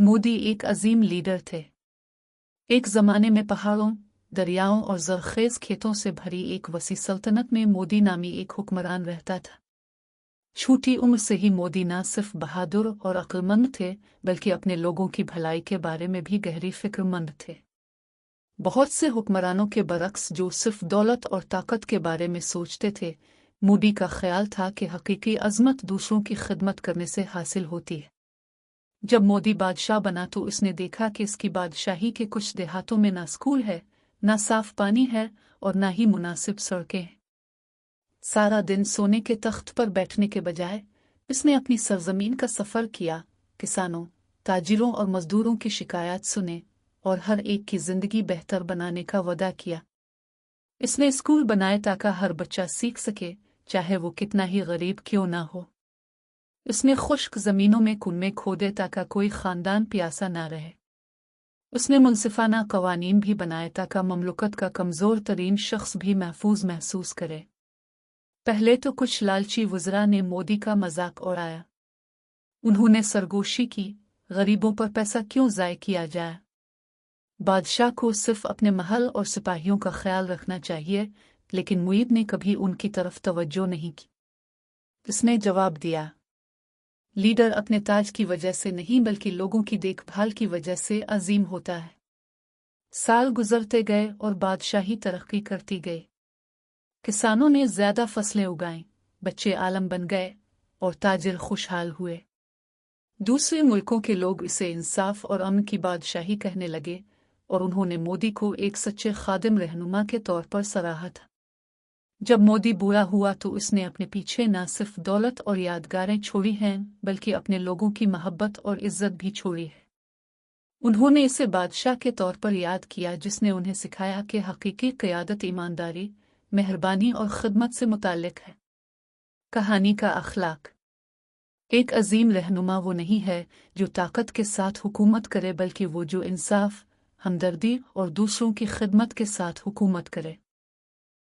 मोदी एक अजीम लीडर थे। एक ज़माने में पहाड़ों, दरियाओं और ज़रख़ेज़ खेतों से भरी एक वसी सल्तनत में मोदी नामी एक हुक्मरान रहता था। छोटी उम्र से ही मोदी न सिर्फ बहादुर और अक्लमंद थे, बल्कि अपने लोगों की भलाई के बारे में भी गहरी फिक्रमंद थे। बहुत से हुक्मरानों के बरक्स जो सिर्फ दौलत और ताकत के बारे में सोचते थे, मोदी का ख्याल था कि हकीकी अज़मत दूसरों की खिदमत करने से हासिल होती है। जब मोदी बादशाह बना तो उसने देखा कि इसकी बादशाही के कुछ देहातों में ना स्कूल है, ना साफ पानी है और ना ही मुनासिब सड़कें हैं। सारा दिन सोने के तख्त पर बैठने के बजाय इसने अपनी सरजमीन का सफ़र किया, किसानों, ताजिरों और मजदूरों की शिकायत सुने और हर एक की जिंदगी बेहतर बनाने का वादा किया। इसने स्कूल बनाए ताकि हर बच्चा सीख सके, चाहे वो कितना ही गरीब क्यों ना हो। उसने खुश्क ज़मीनों में कुएं खोदे ताकि कोई ख़ानदान प्यासा ना रहे। उसने मुनसिफाना कवानीन भी बनाए ताकि ममलुकत का कमज़ोर तरीन शख्स भी महफूज महसूस करे। पहले तो कुछ लालची वज़रा ने मोदी का मजाक उड़ाया। उन्होंने सरगोशी की, गरीबों पर पैसा क्यों ज़ाय किया जाए, बादशाह को सिर्फ अपने महल और सिपाहियों का ख्याल रखना चाहिए। लेकिन मुईद ने कभी उनकी तरफ तवज्जो नहीं की। उसने जवाब दिया, लीडर अपने ताज की वजह से नहीं बल्कि लोगों की देखभाल की वजह से अजीम होता है। साल गुजरते गए और बादशाही तरक्की करती गई। किसानों ने ज्यादा फसलें उगाईं, बच्चे आलम बन गए और ताजिर खुशहाल हुए। दूसरे मुल्कों के लोग इसे इंसाफ और अमन की बादशाही कहने लगे और उन्होंने मोदी को एक सच्चे खादिम रहनुमा के तौर पर सराहा था। जब मोदी बूढ़ा हुआ तो उसने अपने पीछे न सिर्फ दौलत और यादगारें छोड़ी हैं, बल्कि अपने लोगों की मोहब्बत और इज्जत भी छोड़ी है। उन्होंने इसे बादशाह के तौर पर याद किया जिसने उन्हें सिखाया कि हकीकी क़यादत ईमानदारी, मेहरबानी और खिदमत से मुताल्लिक है। कहानी का अखलाक। एक अजीम रहनुमा वो नहीं है जो ताकत के साथ हुकूमत करे, बल्कि वो जो इंसाफ, हमदर्दी और दूसरों की खिदमत के साथ हुकूमत करे।